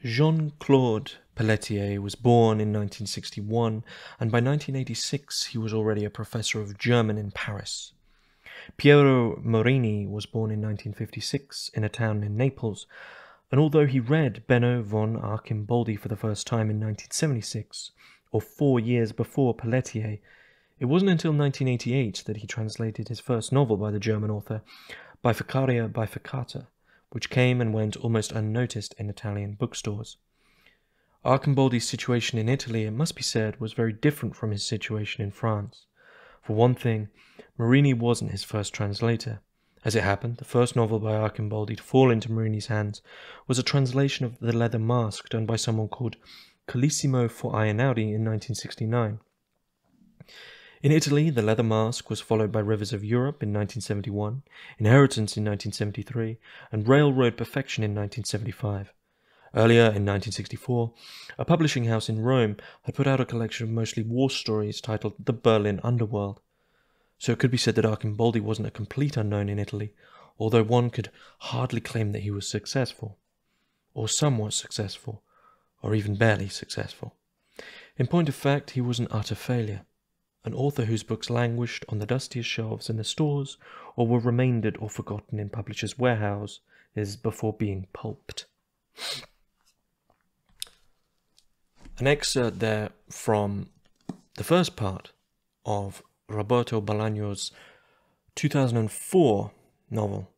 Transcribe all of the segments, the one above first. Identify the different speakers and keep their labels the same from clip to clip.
Speaker 1: Jean-Claude Pelletier was born in 1961, and by 1986 he was already a professor of German in Paris. Piero Morini was born in 1956 in a town in Naples, and although he read Benno von Archimboldi for the first time in 1976, or 4 years before Pelletier, it wasn't until 1988 that he translated his first novel by the German author, Bifurcaria Bifurcata, which came and went almost unnoticed in Italian bookstores. Archimboldi's situation in Italy, it must be said, was very different from his situation in France. For one thing, Morini wasn't his first translator. As it happened, the first novel by Archimboldi to fall into Morini's hands was a translation of The Leather Mask done by someone called Colissimo for Einaudi in 1969. In Italy, The Leather Mask was followed by Rivers of Europe in 1971, Inheritance in 1973, and Railroad Perfection in 1975. Earlier, in 1964, a publishing house in Rome had put out a collection of mostly war stories titled The Berlin Underworld. So it could be said that Archimboldi wasn't a complete unknown in Italy, although one could hardly claim that he was successful, or somewhat successful, or even barely successful. In point of fact, he was an utter failure, an author whose books languished on the dustiest shelves in the stores, or were remaindered or forgotten in publishers' warehouses before being pulped. An excerpt there from the first part of Roberto Bolaño's 2004 novel,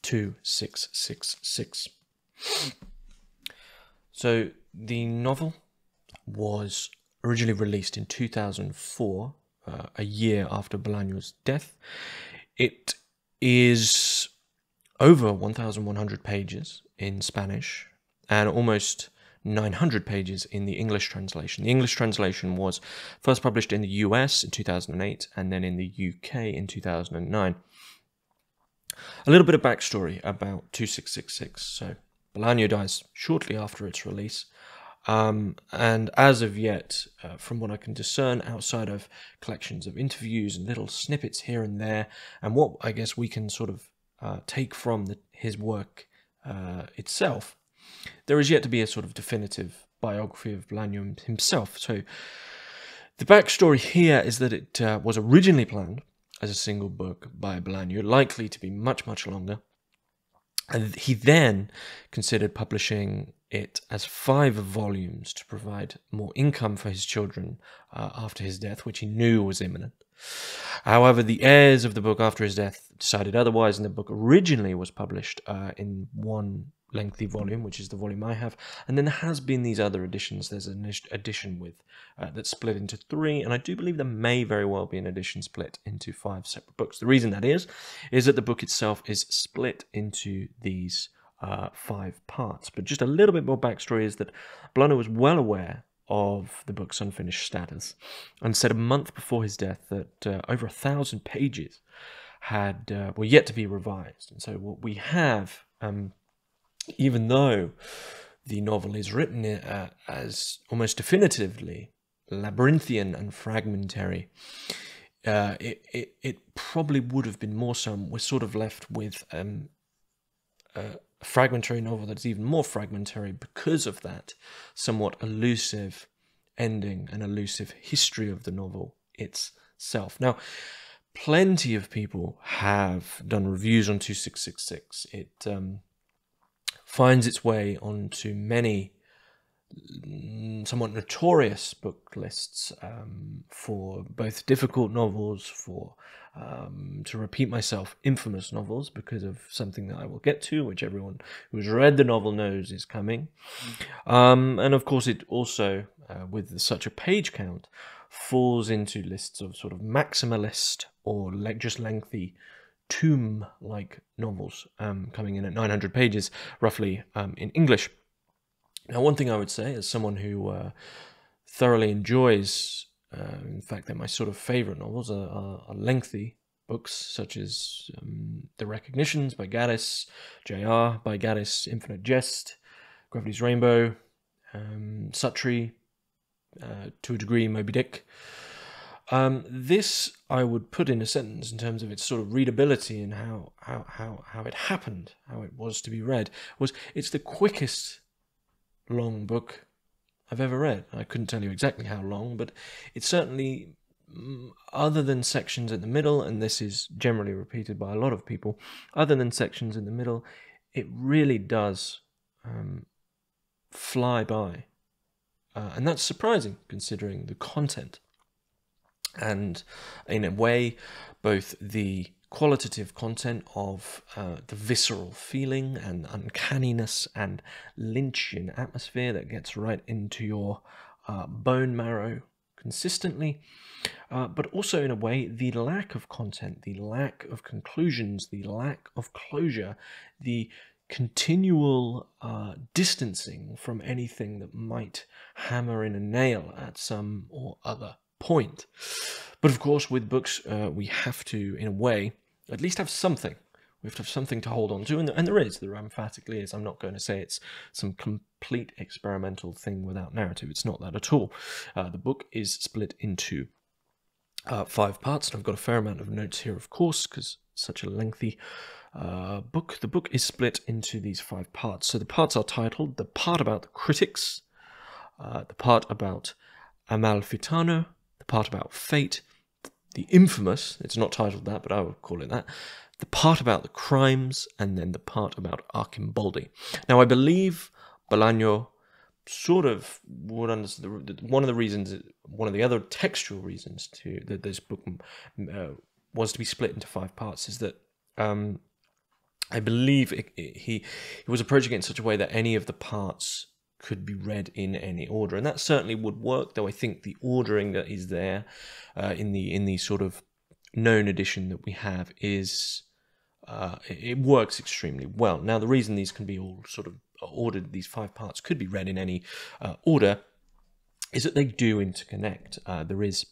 Speaker 1: 2666. So the novel was originally released in 2004, a year after Bolaño's death. It is over 1,100 pages in Spanish and almost 900 pages in the English translation. The English translation was first published in the US in 2008 and then in the UK in 2009. A little bit of backstory about 2666. So Bolaño dies shortly after its release, and as of yet, from what I can discern outside of collections of interviews and little snippets here and there, and what I guess we can sort of take from his work itself, there is yet to be a sort of definitive biography of Bolaño himself. So the backstory here is that it was originally planned as a single book by Bolaño, likely to be much, much longer. And he then considered publishing it as 5 volumes to provide more income for his children after his death, which he knew was imminent. However, the heirs of the book after his death decided otherwise, and the book originally was published in one lengthy volume, which is the volume I have, and then there has been these other editions. There's an edition with that's split into 3, and I do believe there may very well be an edition split into 5 separate books. The reason that is that the book itself is split into these 5 parts. But just a little bit more backstory is that Bolaño was well aware of the book's unfinished status, and said a month before his death that over 1,000 pages were yet to be revised. And so what we have, even though the novel is written as almost definitively labyrinthian and fragmentary, it probably would have been more so. We're sort of left with a fragmentary novel that's even more fragmentary because of that somewhat elusive ending and elusive history of the novel itself. Now, plenty of people have done reviews on 2666. It finds its way onto many somewhat notorious book lists for both difficult novels, for, to repeat myself, infamous novels, because of something that I will get to, which everyone who's read the novel knows is coming. And of course it also, with such a page count, falls into lists of sort of maximalist or just lengthy tomb-like novels, coming in at 900 pages, roughly, in English. Now, one thing I would say, as someone who thoroughly enjoys, in fact, they're my sort of favourite novels, are lengthy books, such as The Recognitions by Gaddis, J.R. by Gaddis, Infinite Jest, Gravity's Rainbow, Suttree, to a degree, Moby Dick. This I would put in a sentence in terms of its sort of readability and how it happened, how it was to be read, it's the quickest long book I've ever read. I couldn't tell you exactly how long, but it's certainly, other than sections in the middle, and this is generally repeated by a lot of people, other than sections in the middle, it really does fly by. And that's surprising considering the content. And in a way, both the qualitative content of the visceral feeling and uncanniness and Lynchian atmosphere that gets right into your bone marrow consistently, but also in a way the lack of content, the lack of conclusions, the lack of closure, the continual distancing from anything that might hammer in a nail at some or other point. But of course, with books, we have to, in a way, at least have something. We have to have something to hold on to, and there emphatically is. I'm not going to say it's some complete experimental thing without narrative. It's not that at all. The book is split into 5 parts, and I've got a fair amount of notes here, of course, because it's such a lengthy book. The book is split into these 5 parts. So the parts are titled: the part about the critics, the part about Amalfitano, the part about fate, the infamous, it's not titled that, but I would call it that, the part about the crimes, and then the part about Arcimboldi. Now, I believe Bolaño sort of would understand one of the reasons, one of the other textual reasons that this book was to be split into 5 parts is that I believe he was approaching it in such a way that any of the parts could be read in any order, and that certainly would work. Though I think the ordering that is there in the sort of known edition that we have is it works extremely well. Now, the reason these can be all sort of ordered, these 5 parts could be read in any order, is that they do interconnect. There is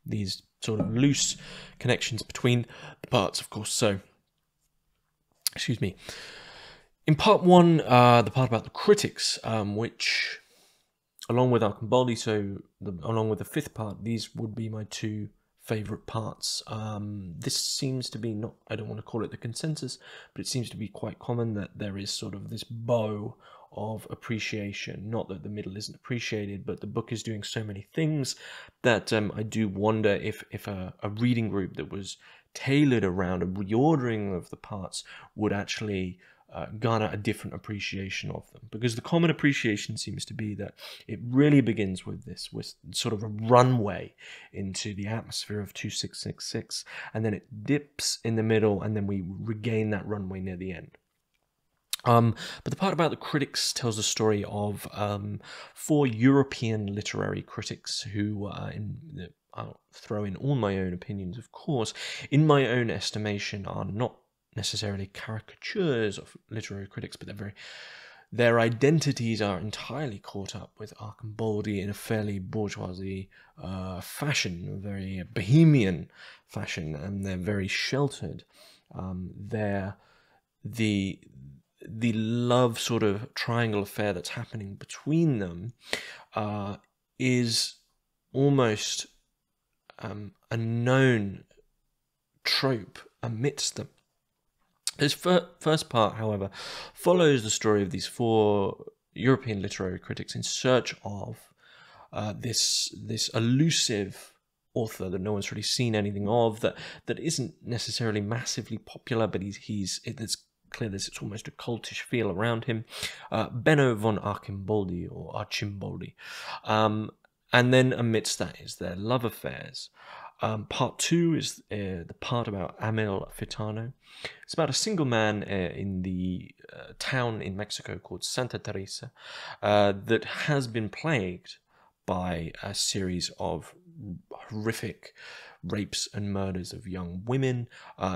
Speaker 1: these sort of loose connections between the parts, of course. So, excuse me. In part 1, the part about the critics, which, along with Arcimboldi, along with the 5th part, these would be my 2 favourite parts. This seems to be, not, I don't want to call it the consensus, but it seems to be quite common that there is sort of this bow of appreciation. Not that the middle isn't appreciated, but the book is doing so many things that I do wonder if a reading group that was tailored around a reordering of the parts would actually garner a different appreciation of them, because the common appreciation seems to be that it really begins with sort of a runway into the atmosphere of 2666, and then it dips in the middle, and then we regain that runway near the end. But the part about the critics tells the story of 4 European literary critics who, I'll throw in all my own opinions, of course, in my own estimation, are not necessarily caricatures of literary critics, but their identities are entirely caught up with Arcimboldi in a fairly bourgeoisie fashion, a very bohemian fashion, and they're very sheltered. The love sort of triangle affair that's happening between them is almost a known trope amidst them. This first part, however, follows the story of these 4 European literary critics in search of this elusive author that no one's really seen anything of, that isn't necessarily massively popular, but it's clear there's almost a cultish feel around him, Benno von Arcimboldi, or Arcimboldi. And then amidst that is their love affairs. Part 2 is the part about Amalfitano. It's about a single man in the town in Mexico called Santa Teresa that has been plagued by a series of horrific rapes and murders of young women.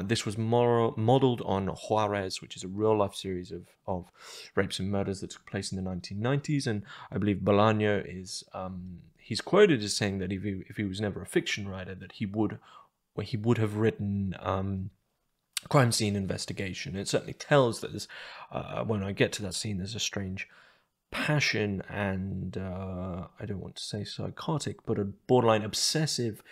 Speaker 1: This was modelled on Juarez, which is a real-life series of rapes and murders that took place in the 1990s, and I believe Bolaño is... he's quoted as saying that if he was never a fiction writer, that he would have written crime scene investigation. It certainly tells that there's, when I get to that scene, there's a strange passion and I don't want to say psychotic, but a borderline obsessive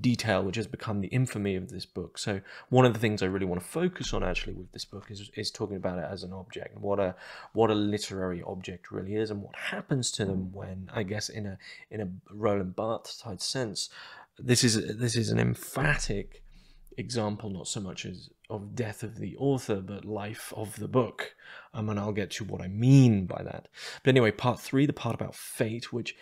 Speaker 1: detail which has become the infamy of this book. So one of the things I really want to focus on actually with this book is talking about it as an object, and what a literary object really is, and what happens to them when, I guess, in a Roland Barthes type sense, this is an emphatic example, not so much as of death of the author, but life of the book. And I'll get to what I mean by that. But anyway, part 3, the part about fate, which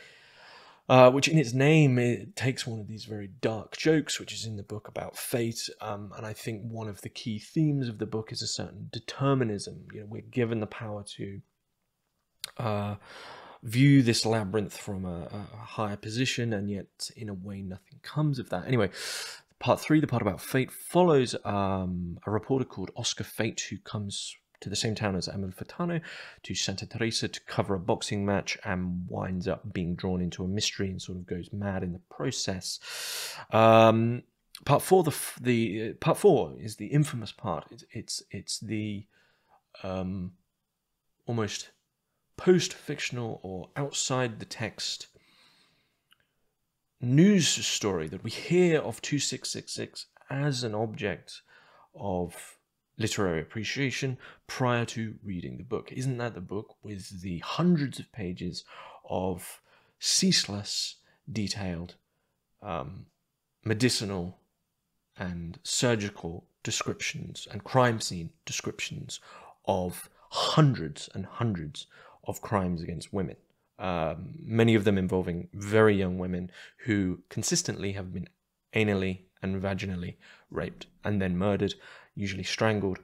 Speaker 1: in its name, it takes one of these very dark jokes, which is in the book about fate. And I think one of the key themes of the book is a certain determinism. You know, we're given the power to view this labyrinth from a higher position, and yet in a way nothing comes of that. Anyway, part 3, the part about fate, follows a reporter called Oscar Fate, who comes to the same town as Emil Furtado, to Santa Teresa, to cover a boxing match, and winds up being drawn into a mystery and sort of goes mad in the process. Part 4, part 4 is the infamous part. It's the almost post-fictional or outside the text news story that we hear of 2666 as an object of literary appreciation prior to reading the book. Isn't that the book with the hundreds of pages of ceaseless, detailed, medicinal and surgical descriptions and crime scene descriptions of hundreds and hundreds of crimes against women, many of them involving very young women who consistently have been anally and vaginally raped and then murdered, usually strangled.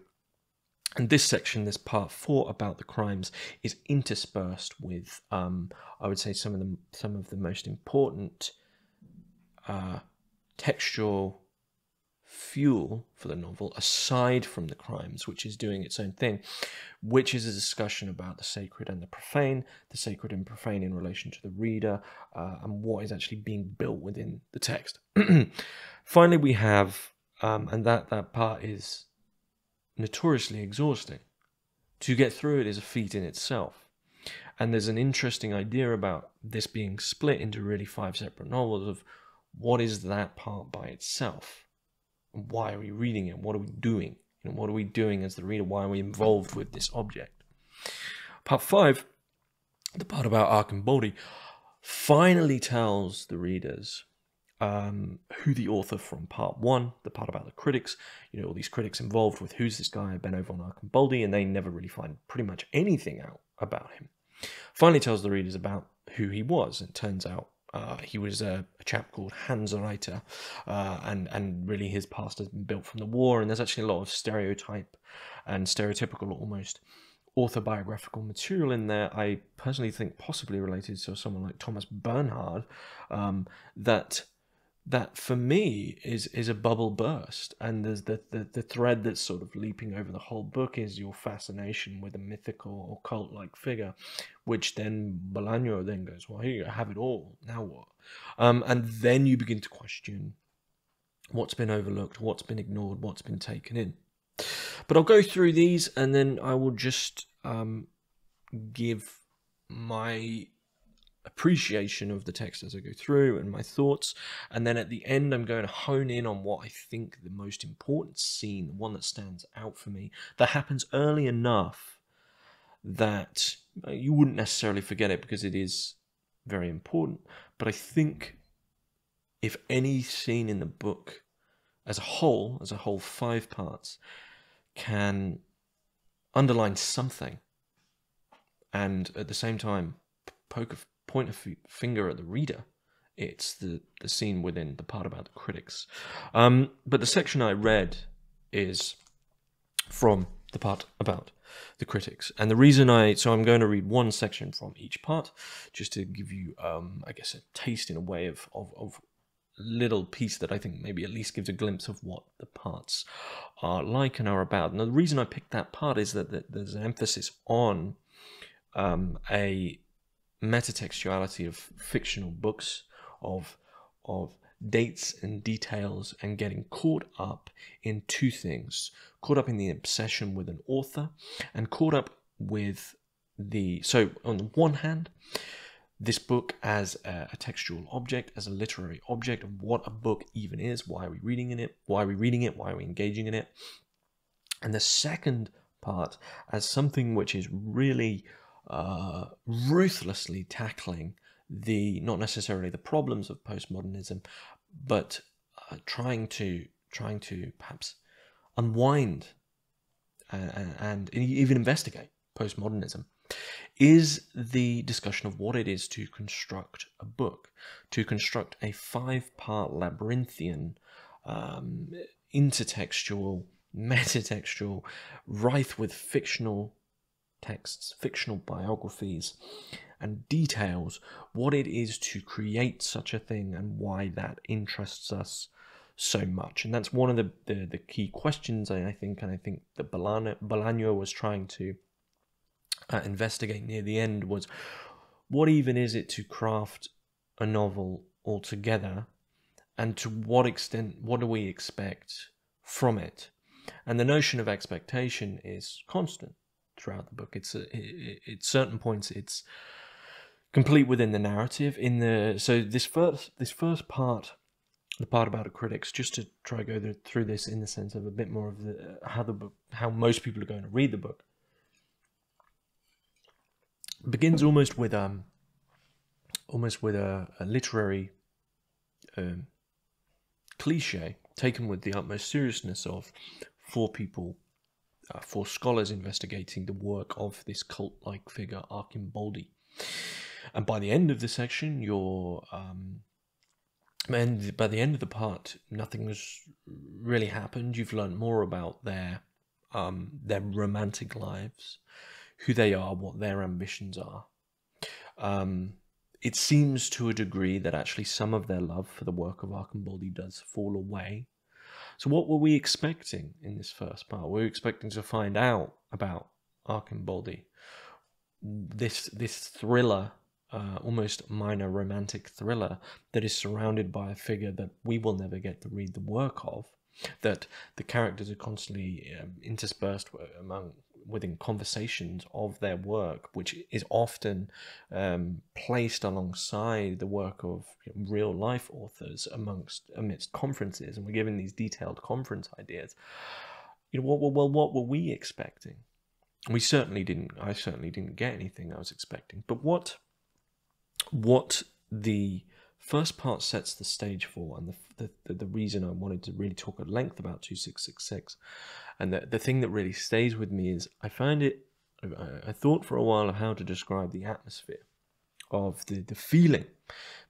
Speaker 1: And this section, this part 4 about the crimes, is interspersed with, I would say, some of the most important textual fuel for the novel, aside from the crimes, which is doing its own thing, which is a discussion about the sacred and the profane in relation to the reader, and what is actually being built within the text. Finally, we have, and that part is notoriously exhausting. To get through it is a feat in itself. And there's an interesting idea about this being split into really 5 separate novels of what is that part by itself? And why are we reading it? What are we doing? You know, what are we doing as the reader? Why are we involved with this object? Part 5, the part about Arcambodi, finally tells the readers who the author from part 1, the part about the critics, you know, all these critics involved with who's this guy, Benno von Arcambodi, and they never really find pretty much anything out about him. Finally tells the readers about who he was. It turns out he was a chap called Hans Reiter, and really his past has been built from the war, and there's actually a lot of stereotype and stereotypical, almost autobiographical material in there. I personally think possibly related to someone like Thomas Bernhard, that for me is a bubble burst, and there's the thread that's sort of leaping over the whole book is your fascination with a mythical or cult-like figure, which then Bolaño then goes, well, here you have it all, now what? And then you begin to question what's been overlooked, what's been ignored, what's been taken in. But I'll go through these, and then I will just give my appreciation of the text as I go through and my thoughts, and then at the end I'm going to hone in on what I think the most important scene, the one that stands out for me, that happens early enough that you wouldn't necessarily forget it because it is very important. But I think if any scene in the book as a whole 5 parts, can underline something and at the same time point a finger at the reader, it's the scene within the part about the critics. But the section I read is from the part about the critics, and the reason so I'm going to read one section from each part just to give you I guess a taste in a way of little piece that I think maybe at least gives a glimpse of what the parts are like and are about. And the reason I picked that part is that there's an emphasis on a metatextuality of fictional books, of dates and details, and getting caught up in 2 things. Caught up in the obsession with an author, and caught up with so on the one hand, this book as a textual object, as a literary object of what a book even is. Why are we reading in it? Why are we reading it? Why are we engaging in it? And the second part as something which is really ruthlessly tackling not necessarily the problems of postmodernism, but trying to perhaps unwind and even investigate postmodernism, is the discussion of what it is to construct a book, to construct a 5-part labyrinthian, intertextual, metatextual, rife with fictional texts, fictional biographies and details, what it is to create such a thing and why that interests us so much. And that's one of the key questions, I think, and I think that Bolaño was trying to investigate near the end, was what even is it to craft a novel altogether, and to what extent, what do we expect from it? And the notion of expectation is constant throughout the book. It's at certain points it's complete within the narrative. So this first part, the part about the critics, just to try to go through this in the sense of a bit more of how most people are going to read the book, begins almost with a literary cliche taken with the utmost seriousness of four scholars investigating the work of this cult-like figure Archimboldi. And by the end of the section, and by the end of the part, nothing has really happened. You've learned more about their romantic lives, who they are, what their ambitions are. It seems to a degree that actually some of their love for the work of Archimboldi does fall away. So what were we expecting in this first part? We were expecting to find out about Archimboldi, this thriller, almost minor romantic thriller that is surrounded by a figure that we will never get to read the work of, that the characters are constantly interspersed within conversations of their work, which is often placed alongside the work of real life authors amidst conferences, and we're given these detailed conference ideas. What were we expecting? I certainly didn't get anything I was expecting. But what the first part sets the stage for, and the reason I wanted to really talk at length about 2666, and the thing that really stays with me is I thought for a while of how to describe the atmosphere of the feeling,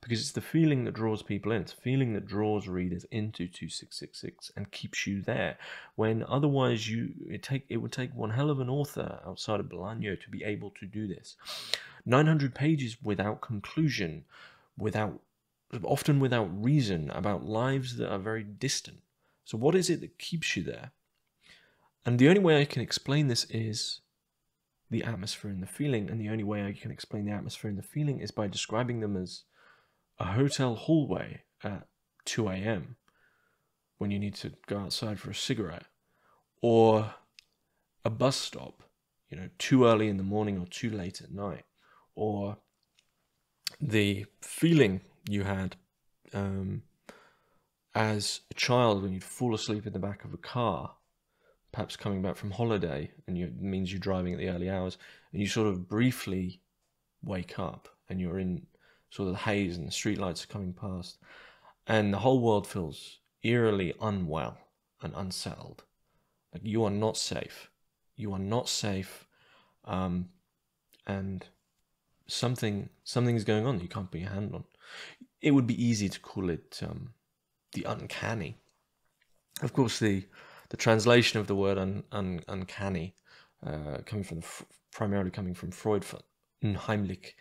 Speaker 1: because it's the feeling that draws people in. It's the feeling that draws readers into 2666 and keeps you there, when otherwise it would take one hell of an author outside of Bolaño to be able to do this. 900 pages without conclusion, often without reason, about lives that are very distant. So what is it that keeps you there? And the only way I can explain this is the atmosphere and the feeling, and the only way I can explain the atmosphere and the feeling is by describing them as a hotel hallway at 2 a.m. when you need to go outside for a cigarette, or a bus stop, too early in the morning or too late at night, or the feeling you had as a child when you'd fall asleep in the back of a car, perhaps coming back from holiday, and it means you're driving at the early hours, and you sort of briefly wake up, and you're in sort of the haze, and the streetlights are coming past, and the whole world feels eerily unwell and unsettled. Like you are not safe. You are not safe, and something's going on that you can't put your hand on. It would be easy to call it the uncanny. Of course, the translation of the word uncanny, primarily coming from Freud, for unheimlich,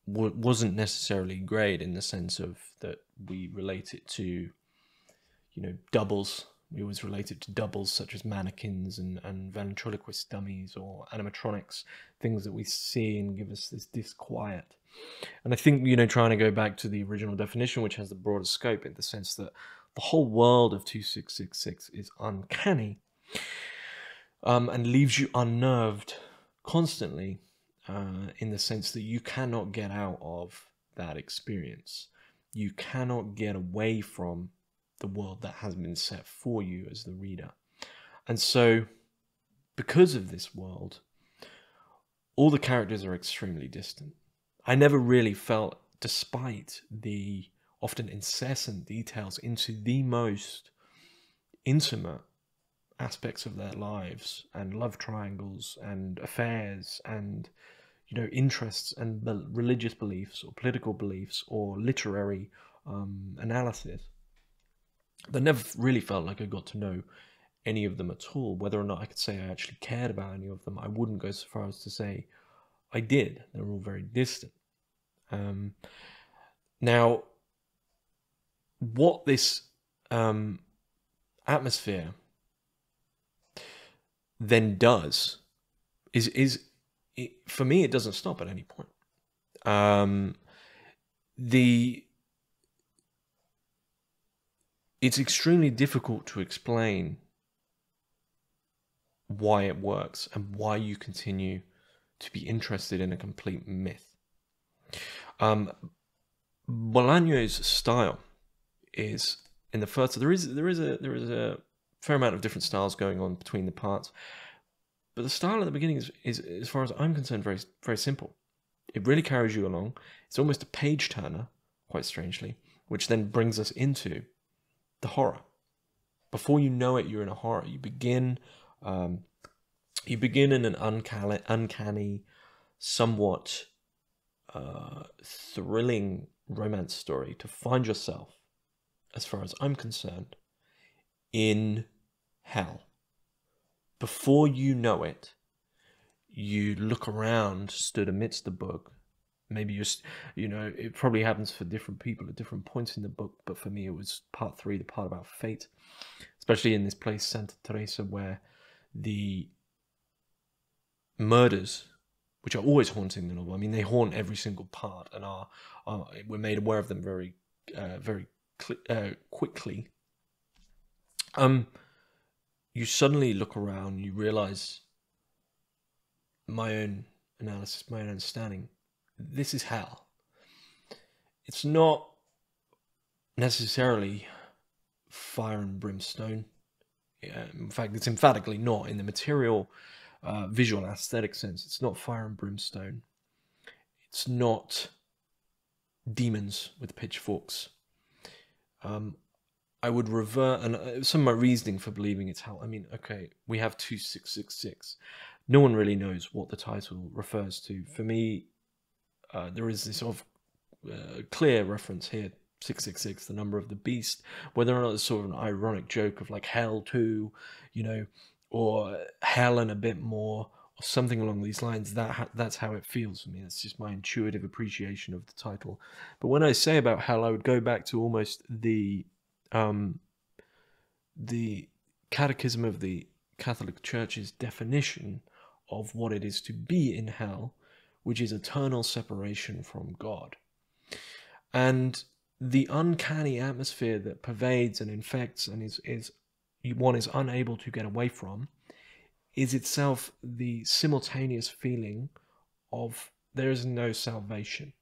Speaker 1: wasn't necessarily great in the sense of that we relate it to, doubles. We always relate it to doubles such as mannequins and ventriloquist dummies or animatronics, things that we see and give us this disquiet. And I think, trying to go back to the original definition, which has the broader scope in the sense that the whole world of 2666 is uncanny, and leaves you unnerved constantly, in the sense that you cannot get out of that experience. You cannot get away from the world that has been set for you as the reader. And so, because of this world, all the characters are extremely distant. I never really felt, despite the often incessant details into the most intimate aspects of their lives, and love triangles and affairs and, you know, interests and religious beliefs or political beliefs or literary analysis, that never really felt like I got to know any of them at all. Whether or not I could say I actually cared about any of them, I wouldn't go so far as to say I did. They were all very distant. Now, what this atmosphere then does is for me, it doesn't stop at any point. It's extremely difficult to explain why it works and why you continue to be interested in a complete myth. Bolaño's style is, in the first, there is a fair amount of different styles going on between the parts, but the style at the beginning is as far as I'm concerned, very, very simple. It really carries you along. It's almost a page turner, quite strangely, which then brings us into the horror. Before you know it, you're in a horror. You begin in an uncanny, somewhat thrilling romance story to find yourself, as far as I'm concerned, in hell. Before you know it, you look around, stood amidst the book. Maybe you know, it probably happens for different people at different points in the book, but for me it was part 3, the part about fate, especially in this place, Santa Teresa, where the murders, which are always haunting the novel, I mean, they haunt every single part, and we're made aware of them very quickly. You suddenly look around, you realize, my own analysis, my own understanding, this is hell. It's not necessarily fire and brimstone. In fact, it's emphatically not in the material, visual, aesthetic sense. It's not fire and brimstone. It's not demons with pitchforks. I would revert, and some of my reasoning for believing it's hell. I mean, okay, we have 2666. No one really knows what the title refers to. For me, there is this sort of clear reference here, 666, the number of the beast. Whether or not it's sort of an ironic joke of like hell 2, you know, or hell and a bit more, or something along these lines, that's how it feels for me. That's just my intuitive appreciation of the title. But when I say about hell, I would go back to almost the Catechism of the Catholic Church's definition of what it is to be in hell, which is eternal separation from God. And the uncanny atmosphere that pervades and infects and one is unable to get away from is itself the simultaneous feeling of there is no salvation.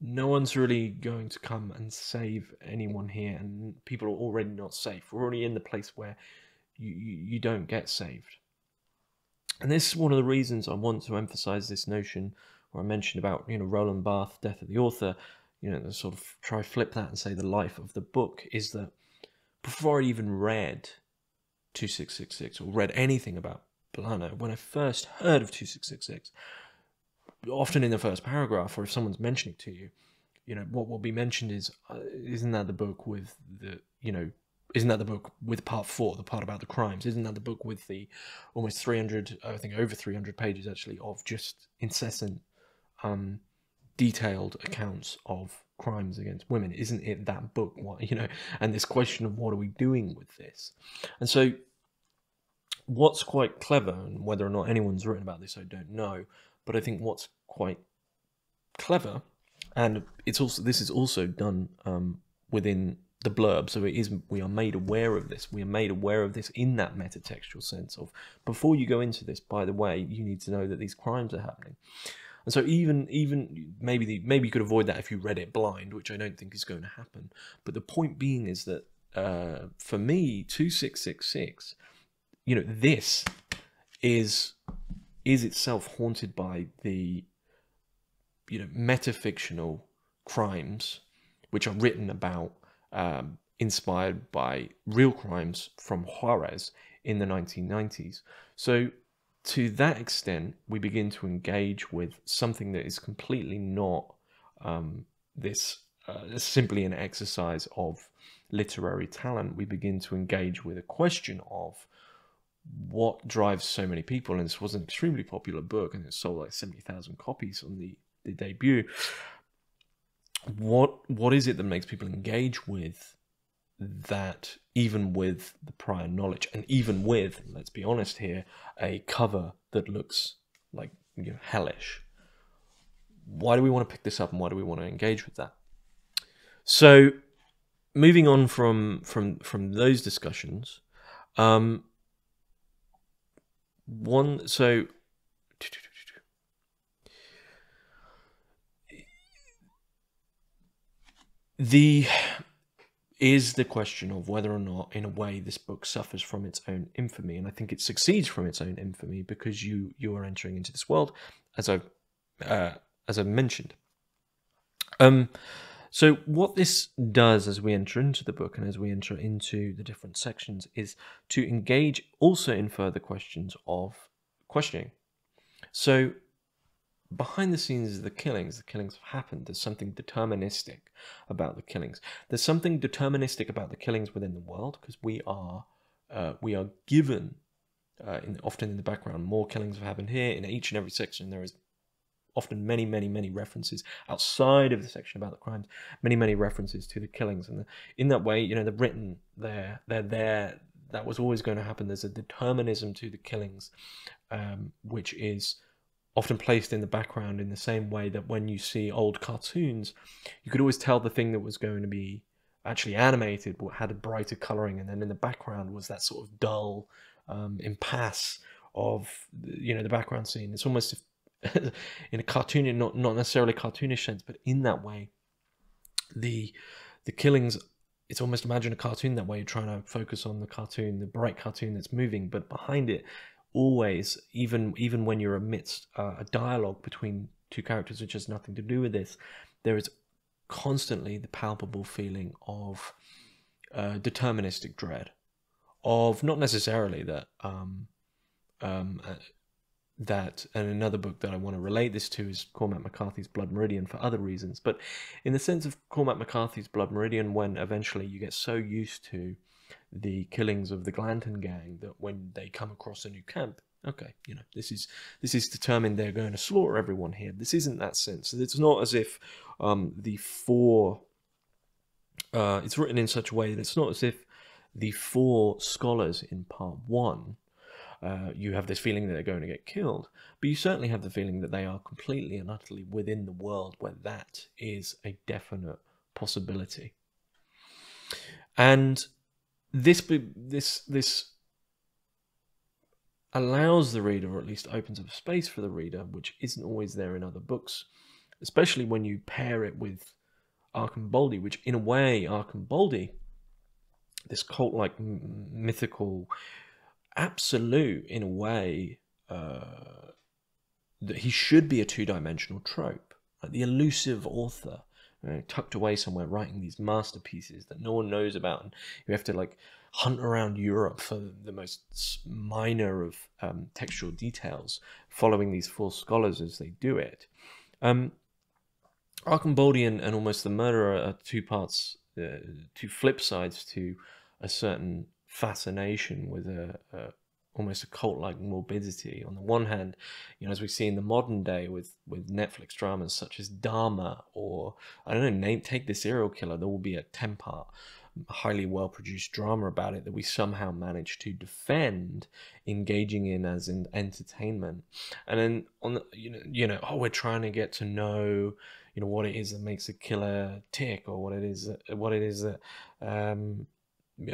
Speaker 1: No one's really going to come and save anyone here, and people are already not safe. We're already in the place where you don't get saved. And this is one of the reasons I want to emphasize this notion where I mentioned about, you know, Roland Barthes' Death of the Author, you know, to sort of try flip that and say the life of the book, is that before I even read 2666 or read anything about Bolaño, when I first heard of 2666, often in the first paragraph, or if someone's mentioning it to you, you know, what will be mentioned is, isn't that the book with the, you know, isn't that the book with part 4, the part about the crimes? Isn't that the book with the almost 300, I think over 300 pages actually, of just incessant, detailed accounts of crimes against women? Isn't it that book? What, you know, and this question of what are we doing with this? And so what's quite clever, and whether or not anyone's written about this, I don't know, but I think what's quite clever, and it's also, this is also done within the blurb. So it is, we are made aware of this. We are made aware of this in that metatextual sense of, before you go into this, by the way, you need to know that these crimes are happening. And so even maybe you could avoid that if you read it blind, which I don't think is going to happen. But the point being is that for me, 2666, this is itself haunted by the metafictional crimes which are written about, inspired by real crimes from Juarez in the 1990s. So to that extent, we begin to engage with something that is completely not simply an exercise of literary talent. We begin to engage with a question of what drives so many people. And this was an extremely popular book, and it sold like 70,000 copies on the debut. What is it that makes people engage with that, even with the prior knowledge, and even with, let's be honest here, a cover that looks like hellish? Why do we want to pick this up, and why do we want to engage with that? So moving on from those discussions, is the question of whether or not, in a way, this book suffers from its own infamy. And I think it succeeds from its own infamy, because you are entering into this world, as I've mentioned. So what this does as we enter into the book, and as we enter into the different sections, is to engage also in further questions of questioning. So behind the scenes of the killings have happened. There's something deterministic about the killings. There's something deterministic about the killings within the world, because we are given, often in the background, more killings have happened here. In each and every section, there is often many references outside of the section about the crimes, many references to the killings. And in that way, they're written there, they're there. That was always going to happen. There's a determinism to the killings, which is often placed in the background, in the same way that when you see old cartoons, you could always tell the thing that was going to be actually animated had a brighter coloring, and then in the background was that sort of dull impasse of the background scene. It's almost in a cartoon, not necessarily cartoonish sense, but in that way, the killings, it's almost, imagine a cartoon that way. You're trying to focus on the cartoon, the bright cartoon that's moving, but behind it, always, even when you're amidst a dialogue between two characters which has nothing to do with this, there is constantly the palpable feeling of deterministic dread, of not necessarily that and another book that I want to relate this to is Cormac McCarthy's Blood Meridian, for other reasons, but in the sense of Cormac McCarthy's Blood Meridian, when eventually you get so used to the killings of the Glanton gang that when they come across a new camp, okay, this is determined, they're going to slaughter everyone here. This isn't that sense. It's not as if it's written in such a way that it's not as if the four scholars in part one, you have this feeling that they're going to get killed, but you certainly have the feeling that they are completely and utterly within the world where that is a definite possibility. And this allows the reader, or at least opens up space for the reader, which isn't always there in other books, especially when you pair it with Arkham-Boldy, which in a way, Arkham-Boldy, this cult-like mythical absolute, in a way, that he should be a two-dimensional trope, like the elusive author, tucked away somewhere, writing these masterpieces that no one knows about, and you have to hunt around Europe for the most minor of textual details, following these four scholars as they do it. Arkham-Boldy and Almost the Murderer are two flip sides to a certain fascination with almost a cult-like morbidity. On the one hand, as we see in the modern day with Netflix dramas such as Dharma, or I don't know, take the serial killer, there will be a 10-part highly well-produced drama about it that we somehow managed to defend engaging in as in entertainment. And then on the, oh, we're trying to get to know, what it is that makes a killer tick, or what it is that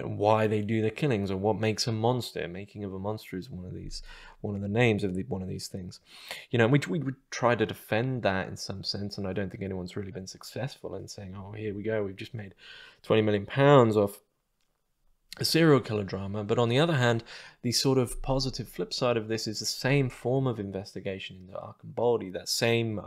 Speaker 1: why they do their killings, or what makes a monster. Making of a monster is one of the names of one of these things. We would try to defend that in some sense, and I don't think anyone's really been successful in saying, oh, here we go, we've just made £20 million off a serial killer drama. But on the other hand, the sort of positive flip side of this is the same form of investigation into Arkham Baldy, that same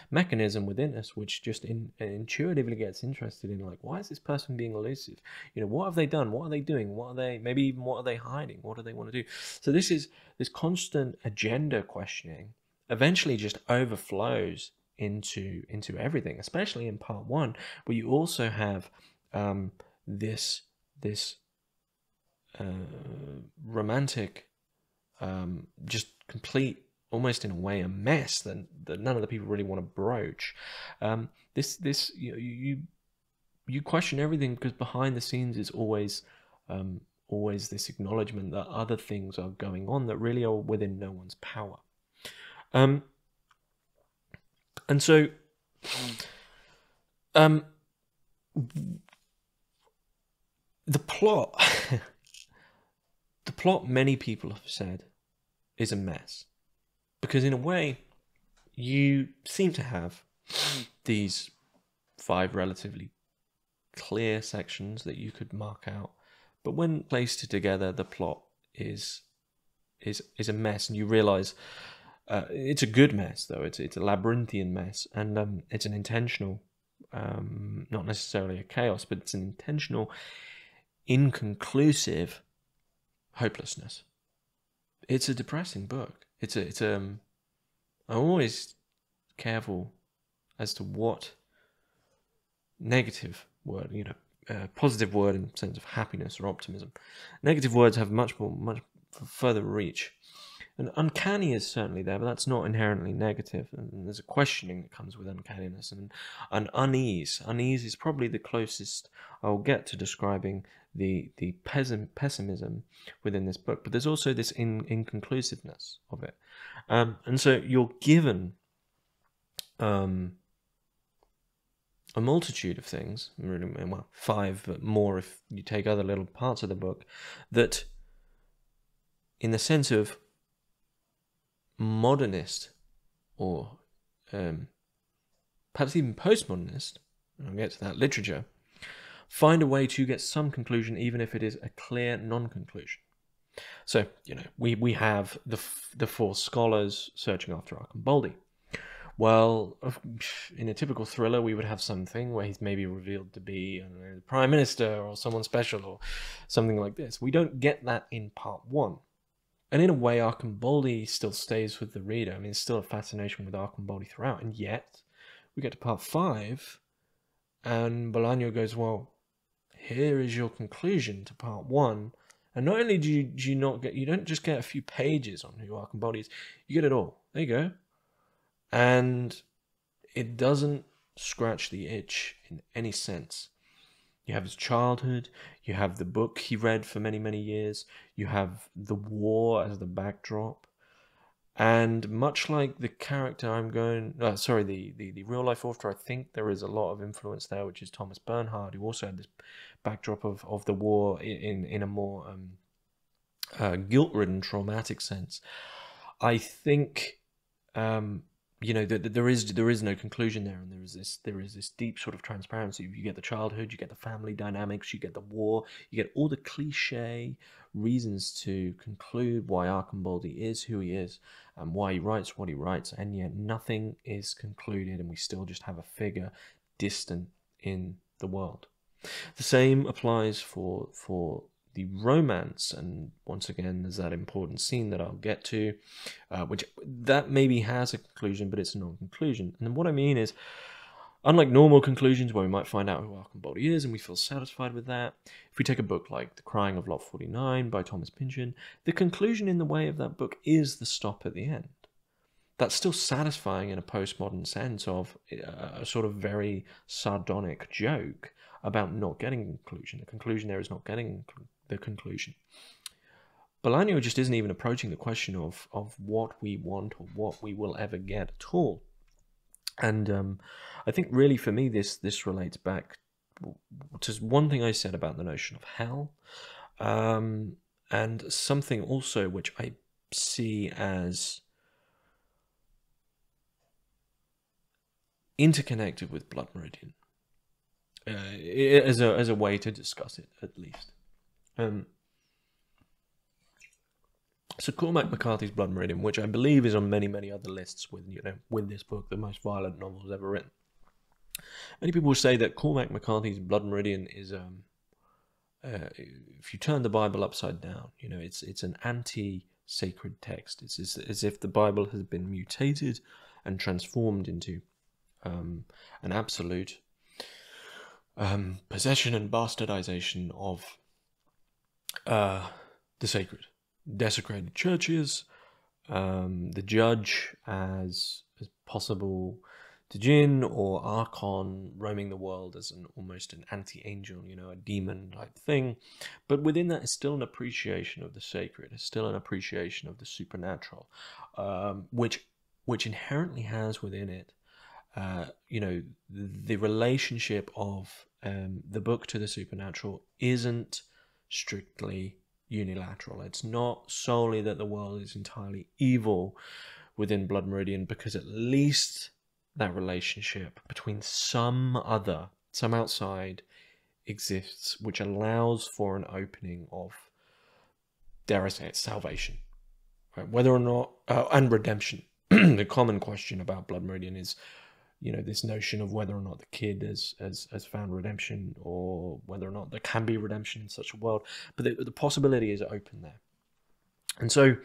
Speaker 1: mechanism within us, which just intuitively gets interested in, like, why is this person being elusive? What have they done? What are they doing? What are they hiding? What do they want to do? So this constant agenda questioning eventually just overflows into everything, especially in part one, where you also have this romantic, just complete, almost in a way, a mess that none of the people really want to broach. You question everything, because behind the scenes is always this acknowledgement that other things are going on that really are within no one's power. And so the plot many people have said is a mess, because in a way you seem to have these 5 relatively clear sections that you could mark out, but when placed together, the plot is a mess, and you realize it's a good mess, though. It's a labyrinthian mess, and it's an intentional, not necessarily a chaos, but it's an intentional, inconclusive hopelessness. It's a depressing book. I'm always careful as to what negative word, positive word in the sense of happiness or optimism. Negative words have much further reach. And uncanny is certainly there, but that's not inherently negative. And there's a questioning that comes with uncanniness, and unease. Unease is probably the closest I'll get to describing the pessimism within this book. But there's also this inconclusiveness of it. And so you're given a multitude of things, really, well, 5, but more if you take other little parts of the book, that in the sense of modernist, or perhaps even postmodernist, and I'll get to that, literature, find a way to get some conclusion, even if it is a clear non-conclusion. So, we have the 4 scholars searching after Arkham Baldy. Well, in a typical thriller, we would have something where he's maybe revealed to be, I don't know, the Prime Minister or someone special or something like this. We don't get that in part 1. And in a way, Arkham Baldy still stays with the reader. I mean, it's still a fascination with Arkham Baldy throughout. And yet, we get to part 5, and Bolaño goes, well, here is your conclusion to part 1. And not only do you not get, you don't just get a few pages on who Arkham Baldy is, you get it all. There you go. And it doesn't scratch the itch in any sense. You have his childhood, you have the book he read for many, many years, you have the war as the backdrop, and much like the character the real-life author, I think there is a lot of influence there, which is Thomas Bernhard, who also had this backdrop of the war in a more guilt-ridden, traumatic sense. I think there is no conclusion there, and there is this deep sort of transparency. You get the childhood, you get the family dynamics, you get the war, you get all the cliche reasons to conclude why Arkham Baldy is who he is, and why he writes what he writes, and yet nothing is concluded, and we still just have a figure distant in the world. The same applies for the romance, and once again there's that important scene that I'll get to, which that maybe has a conclusion, but it's a non-conclusion. And what I mean is, unlike normal conclusions where we might find out who Arkham Baldy is and we feel satisfied with that, if we take a book like The Crying of Lot 49 by Thomas Pynchon, the conclusion in the way of that book is the stop at the end. That's still satisfying in a postmodern sense of a sort of very sardonic joke about not getting a conclusion. The conclusion there is not getting the conclusion. Bolaño just isn't even approaching the question of what we want or what we will ever get at all. And I think really for me this relates back to one thing I said about the notion of hell, and something also which I see as interconnected with Blood Meridian, as a way to discuss it at least. So Cormac McCarthy's Blood Meridian, which I believe is on many other lists with this book, the most violent novels ever written. Many people will say that Cormac McCarthy's Blood Meridian is if you turn the Bible upside down, it's an anti-sacred text. It's as if the Bible has been mutated and transformed into an absolute possession and bastardization of the sacred. Desecrated churches, the judge as possible Djinn or Archon roaming the world as almost an anti-angel, a demon type thing. But within that is still an appreciation of the sacred, is still an appreciation of the supernatural, which inherently has within it, the relationship of the book to the supernatural isn't strictly unilateral. It's not solely that the world is entirely evil within Blood Meridian, because at least that relationship between some outside exists, which allows for an opening of, dare I say it, salvation, right? Whether or not and redemption. The common question about Blood Meridian is, this notion of whether or not the kid has found redemption, or whether or not there can be redemption in such a world. But the possibility is open there. And so,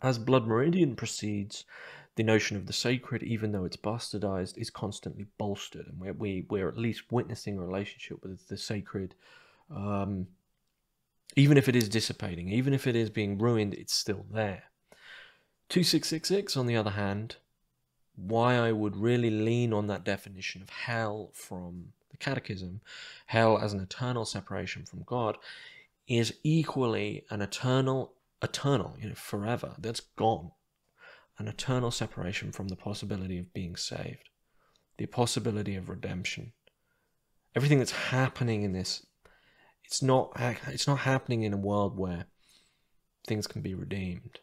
Speaker 1: as Blood Meridian proceeds, the notion of the sacred, even though it's bastardized, is constantly bolstered. And we're at least witnessing a relationship with the sacred, even if it is dissipating, even if it is being ruined, it's still there. 2666, on the other hand, why I would really lean on that definition of hell from the Catechism, hell as an eternal separation from God, is equally an eternal, forever, that's gone. An eternal separation from the possibility of being saved, the possibility of redemption. Everything that's happening in this, it's not happening in a world where things can be redeemed.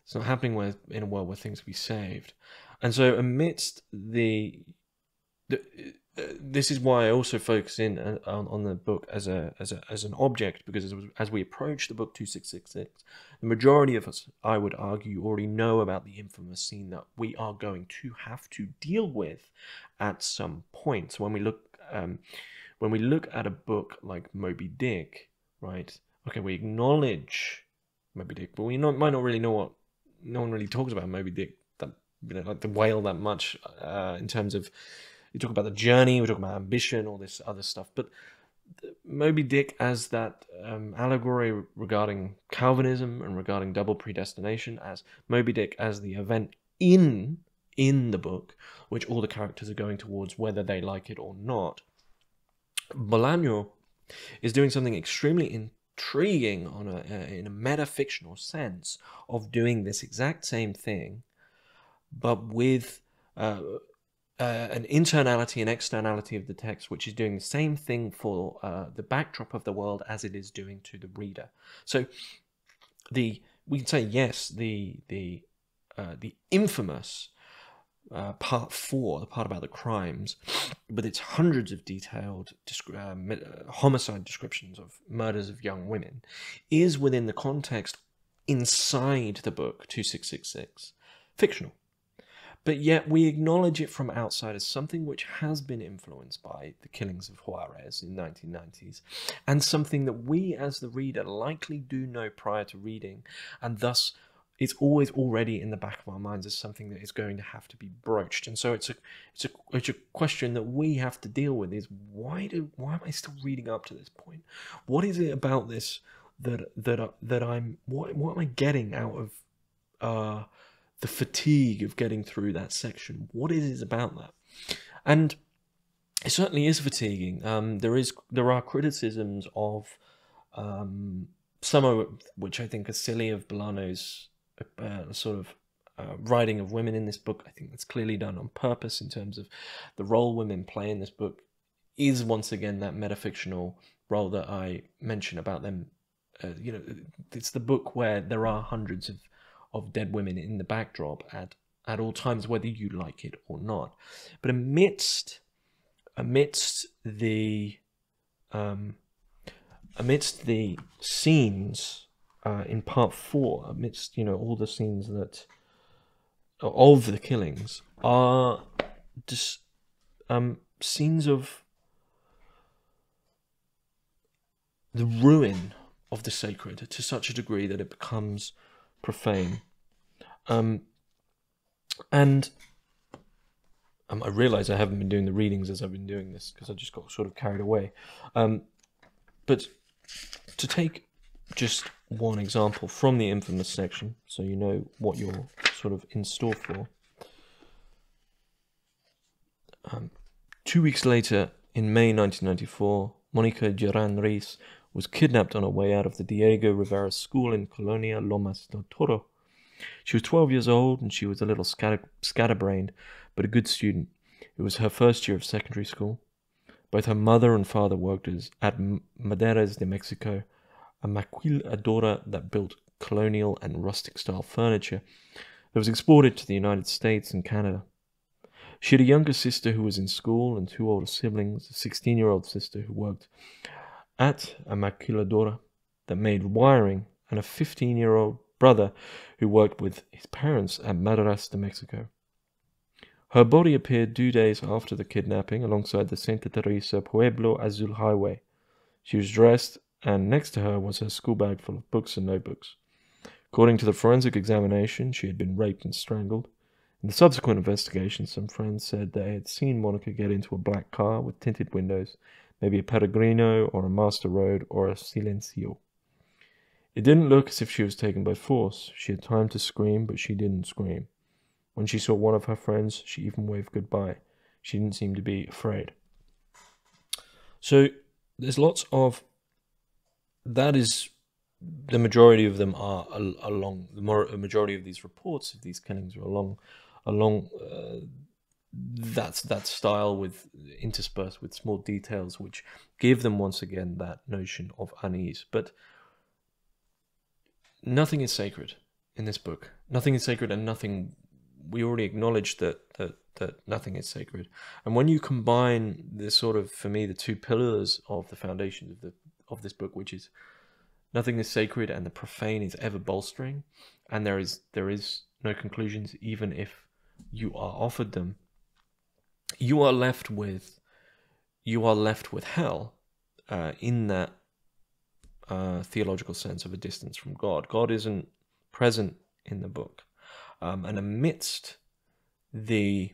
Speaker 1: It's not happening in a world where things can be saved. And so amidst this is why I also focus in on the book as an object, because as we approach the book 2666, the majority of us, I would argue, already know about the infamous scene that we are going to have to deal with at some point. So when we look at a book like Moby Dick, right? Okay, we acknowledge Moby Dick, but we might not really know what. No one really talks about Moby Dick, like the whale, that much in terms of, you talk about the journey, we talk about ambition, all this other stuff. But Moby Dick as that allegory regarding Calvinism and regarding double predestination, as Moby Dick as the event in the book, which all the characters are going towards, whether they like it or not. Bolaño is doing something extremely intriguing in a metafictional sense of doing this exact same thing, but with an internality and externality of the text, which is doing the same thing for the backdrop of the world as it is doing to the reader. So we can say, yes, the infamous part 4, the part about the crimes, with its hundreds of detailed homicide descriptions of murders of young women, is within the context inside the book 2666, fictional. But yet we acknowledge it from outside as something which has been influenced by the killings of Juarez in the 1990s, and something that we as the reader likely do know prior to reading, and thus it's always already in the back of our minds as something that is going to have to be broached. And so it's a question that we have to deal with, is why am I still reading up to this point? What is it about this that I'm what am I getting out of the fatigue of getting through that section? What is it about that? And it certainly is fatiguing. There are criticisms of some of which I think are silly of Bolaño's sort of writing of women in this book. I think that's clearly done on purpose in terms of the role women play in this book is once again that metafictional role that I mentioned about them. It's the book where there are hundreds of dead women in the backdrop at all times, whether you like it or not. But amidst the um, amidst the scenes in part 4, amidst all the scenes that of the killings are just scenes of the ruin of the sacred to such a degree that it becomes profane. And I realise I haven't been doing the readings as I've been doing this because I just got sort of carried away. But to take just one example from the infamous section, so you know what you're sort of in store for. 2 weeks later, in May 1994, Monica Duran Reis was kidnapped on her way out of the Diego Rivera School in Colonia Lomas del Toro. She was 12 years old and she was a little scatterbrained, but a good student. It was her first year of secondary school. Both her mother and father worked at Maderas de Mexico, a maquiladora that built colonial and rustic-style furniture that was exported to the United States and Canada. She had a younger sister who was in school and 2 older siblings, a 16-year-old sister who worked at a maquiladora that made wiring, and a 15-year-old brother who worked with his parents at Maderas de Mexico. Her body appeared 2 days after the kidnapping alongside the Santa Teresa Pueblo Azul Highway. She was dressed, and next to her was her school bag full of books and notebooks. According to the forensic examination, she had been raped and strangled. In the subsequent investigation, some friends said they had seen Monica get into a black car with tinted windows, maybe a Peregrino or a Master Road or a Silencio. It didn't look as if she was taken by force. She had time to scream, but she didn't scream. When she saw one of her friends, she even waved goodbye. She didn't seem to be afraid. So there's lots of... That is... The majority of them are along... The majority of these reports of these killings are along that style, with interspersed with small details which give them once again that notion of unease. But nothing is sacred in this book. Nothing is sacred, and nothing... We already acknowledged that nothing is sacred. And when you combine this sort of, for me, the two pillars of the foundations of this book, which is nothing is sacred and the profane is ever bolstering, and there is no conclusions even if you are offered them, you are left with hell in that theological sense of a distance from God. God isn't present in the book. And amidst the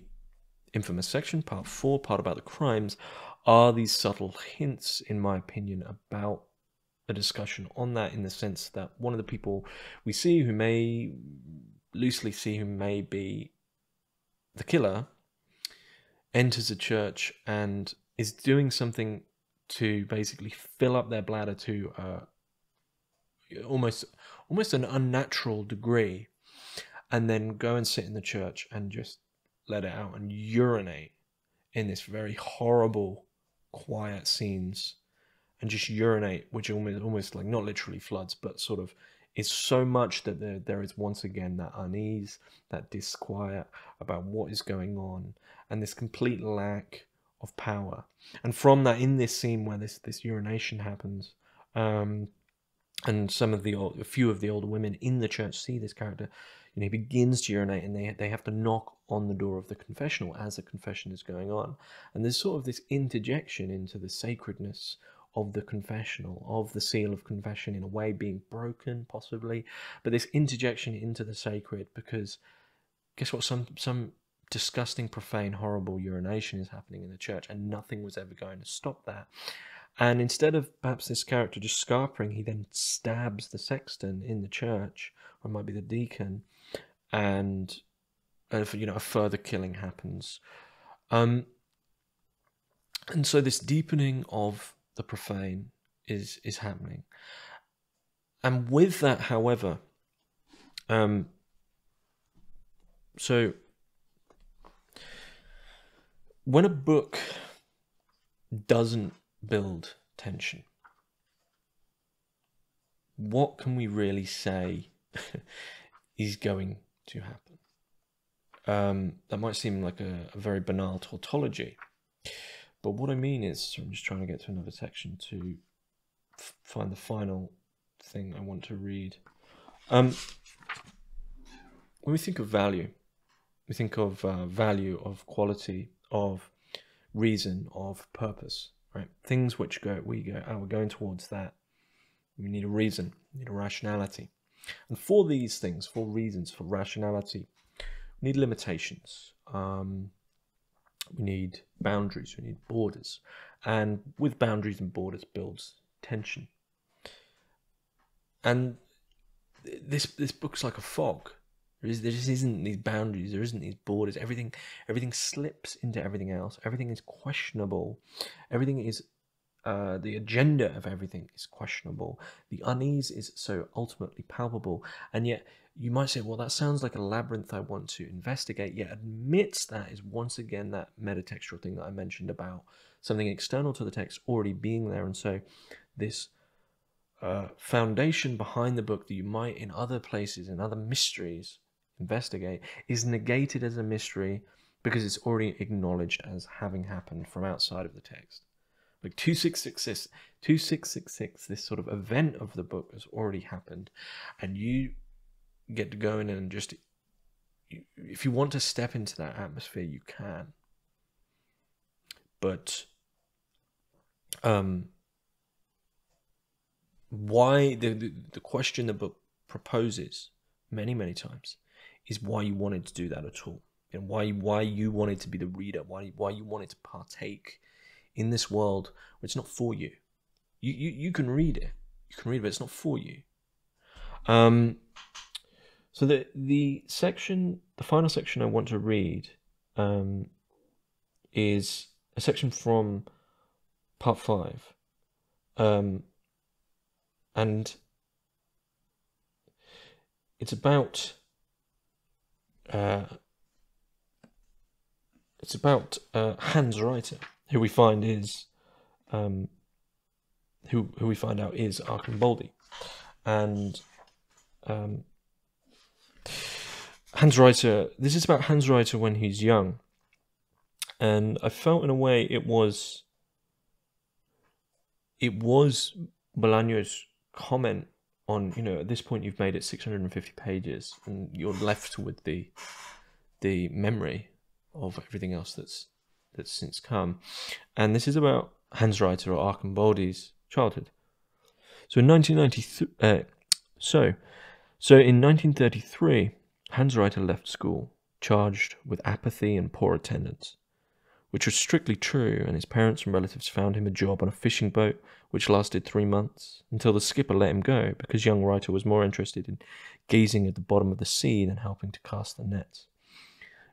Speaker 1: infamous section, part 4, part about the crimes, are these subtle hints, in my opinion, about a discussion on that, in the sense that one of the people we see who may be the killer enters a church and is doing something to basically fill up their bladder to almost an unnatural degree, and then go and sit in the church and just let it out and urinate in this very horrible, quiet scenes, and just urinate, which almost like not literally floods, but sort of is so much that there is once again that unease, that disquiet about what is going on, and this complete lack of power. And from that, in this scene where this urination happens, and a few of the older women in the church see this character, he begins to urinate, and they have to knock on the door of the confessional as the confession is going on. And there's sort of this interjection into the sacredness of the confessional, of the seal of confession in a way being broken, possibly, but this interjection into the sacred, because guess what? Some disgusting, profane, horrible urination is happening in the church, and nothing was ever going to stop that. And instead of perhaps this character just scarpering, he then stabs the sexton in the church, or it might be the deacon, and a further killing happens. And so this deepening of the profane is happening. And with that, however, so when a book doesn't build tension, what can we really say is going to happen? That might seem like a very banal tautology, but what I mean is, I'm just trying to get to another section to find the final thing I want to read. When we think of value, we think of value, of quality, of reason, of purpose, right? Things which we're going towards that. We need a reason, we need a rationality. And for these things, for reasons, for rationality, we need limitations. We need boundaries, we need borders. And with boundaries and borders builds tension. And this book's like a fog. There just isn't these boundaries, there isn't these borders. Everything slips into everything else. Everything is questionable. Everything is the agenda of everything is questionable. The unease is so ultimately palpable. And yet you might say, well, that sounds like a labyrinth I want to investigate. Yet amidst that is once again that metatextual thing that I mentioned about something external to the text already being there. And so this foundation behind the book that you might in other places, in other mysteries, investigate is negated as a mystery because it's already acknowledged as having happened from outside of the text. Like 2666, this sort of event of the book has already happened, and you get to go in and just, if you want to step into that atmosphere, you can. But why the question the book proposes many times is why you wanted to do that at all, and why you wanted to be the reader, why you wanted to partake in this world where it's not for you. You can read it, but it's not for you. So the final section I want to read is a section from part 5, and it's about Hans Reiter, who we find is who we find out is Archambaldi, and Hans Reiter. This is about Hans Reiter when he's young, and I felt in a way it was Bolaño's comment on, at this point you've made it 650 pages and you're left with the memory of everything else that's since come. And this is about Hans Reiter, or Archambaldi's childhood. So in 1933, Hans Reiter left school, charged with apathy and poor attendance, which was strictly true, and his parents and relatives found him a job on a fishing boat, which lasted 3 months, until the skipper let him go, because young Reiter was more interested in gazing at the bottom of the sea than helping to cast the nets.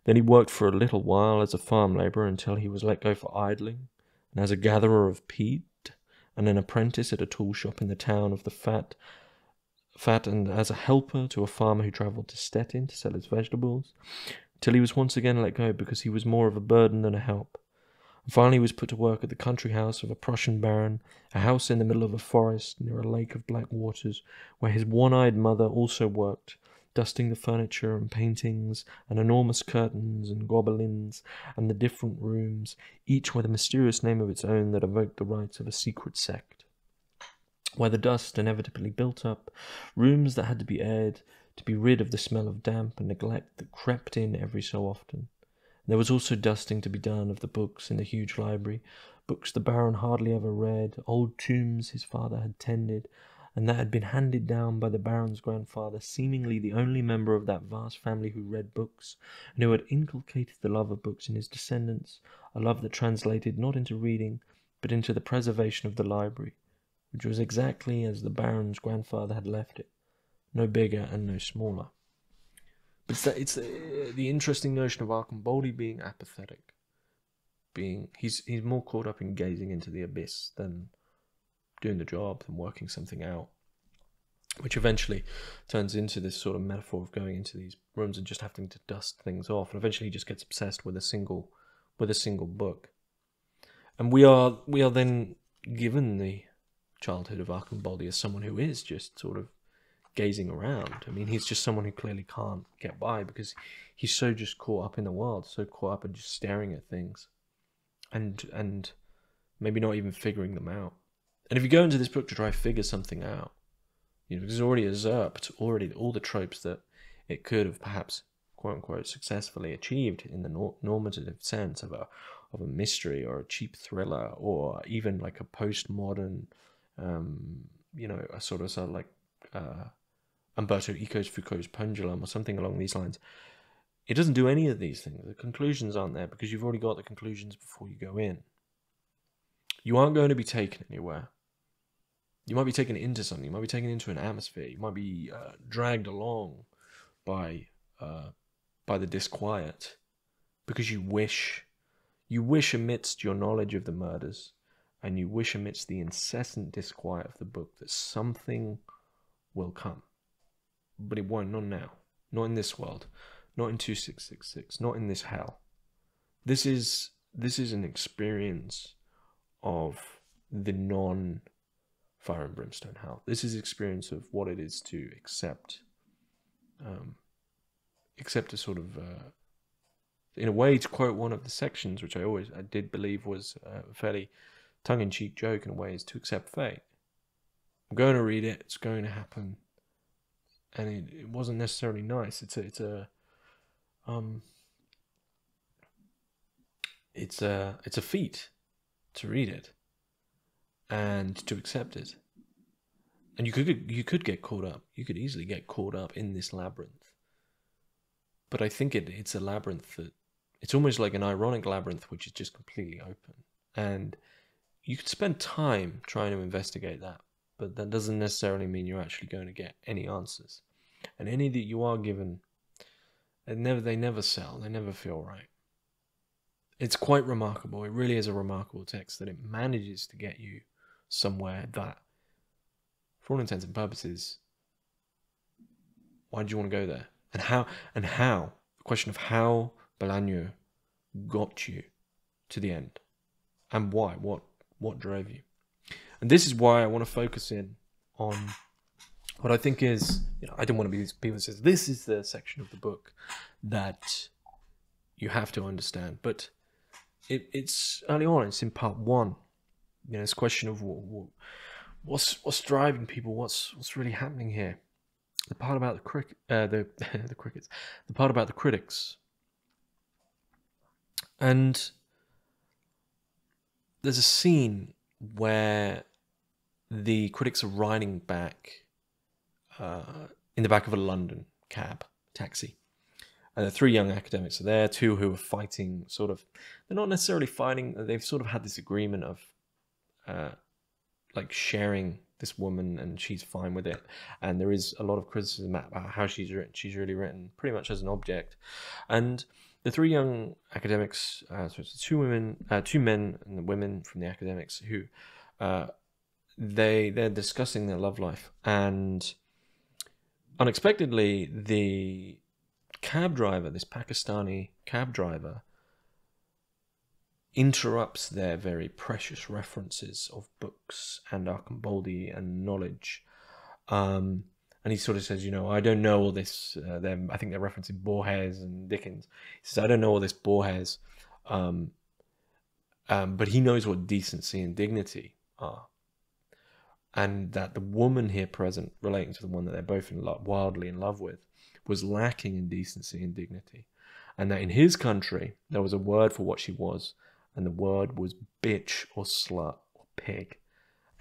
Speaker 1: Then he worked for a little while as a farm labourer until he was let go for idling, and as a gatherer of peat, and an apprentice at a tool shop in the town of the Fat, and as a helper to a farmer who travelled to Stettin to sell his vegetables, till he was once again let go because he was more of a burden than a help. And finally he was put to work at the country house of a Prussian baron, a house in the middle of a forest near a lake of black waters, where his one-eyed mother also worked, dusting the furniture and paintings and enormous curtains and gobelins and the different rooms, each with a mysterious name of its own that evoked the rites of a secret sect. Where the dust inevitably built up, rooms that had to be aired to be rid of the smell of damp and neglect that crept in every so often. There was also dusting to be done of the books in the huge library, books the Baron hardly ever read, old tombs his father had tended, and that had been handed down by the Baron's grandfather, seemingly the only member of that vast family who read books, and who had inculcated the love of books in his descendants, a love that translated not into reading, but into the preservation of the library, which was exactly as the Baron's grandfather had left it, no bigger and no smaller. But it's the interesting notion of Archambaldi being apathetic. being, he's more caught up in gazing into the abyss than doing the job, than working something out, which eventually turns into this sort of metaphor of going into these rooms and just having to dust things off, and eventually he just gets obsessed with a single book. And we are then given the childhood of Archambaldi as someone who is just sort of gazing around. I mean, he's just someone who clearly can't get by because he's so just caught up in the world, so caught up in just staring at things and maybe not even figuring them out. And if you go into this book to try to figure something out, you know, it's already usurped all the tropes that it could have perhaps, quote unquote, successfully achieved in the normative sense of a mystery or a cheap thriller, or even like a postmodern, you know, a sort of like Umberto Eco's Foucault's Pendulum or something along these lines. It doesn't do any of these things. The conclusions aren't there because you've already got the conclusions before you go in. You aren't going to be taken anywhere. You might be taken into something. You might be taken into an atmosphere. You might be dragged along by the disquiet because you wish amidst your knowledge of the murders, and you wish amidst the incessant disquiet of the book, that something will come. But it won't, not now. Not in this world. Not in 2666. Not in this hell. This is an experience of the non-fire and brimstone hell. This is experience of what it is to accept a sort of... in a way, to quote one of the sections, which I did believe was a fairly tongue-in-cheek joke in a way, is to accept fate. I'm going to read it. It's going to happen, and it wasn't necessarily nice. It's a feat to read it and to accept it. And you could get caught up. You could easily get caught up in this labyrinth. But I think it's a labyrinth that, it's almost like an ironic labyrinth which is just completely open. And you could spend time trying to investigate that, but that doesn't necessarily mean you're actually going to get any answers. And any that you are given, they never sell. They never feel right. It's quite remarkable. It really is a remarkable text that it manages to get you somewhere that, for all intents and purposes, why did you want to go there? And how, the question of how Bolaño got you to the end, and why, what drove you. And this is why I want to focus in on what I think is, you know, I don't want to be these people that says this is the section of the book that you have to understand, but it's early on. It's in part 1. You know, it's a question of what's driving people, what's really happening here. The part about the crickets, the part about the critics, and there's a scene where the critics are riding back in the back of a London taxi. And the 3 young academics are there, 2 who are fighting, sort of, they're not necessarily fighting, they've sort of had this agreement of like sharing this woman, and she's fine with it. And there is a lot of criticism about how she's written. She's really written pretty much as an object. And the 3 young academics, so it's 2 men and the women from the academics, who they're discussing their love life, and unexpectedly the cab driver, this Pakistani cab driver, interrupts their very precious references of books and Archambaldi and knowledge. And he sort of says, you know, I don't know all this. I think they're referencing Borges and Dickens. He says, I don't know all this Borges, but he knows what decency and dignity are. And that the woman here present, relating to the one that they're both wildly in love with, was lacking in decency and dignity. And that in his country, there was a word for what she was, and the word was bitch or slut or pig.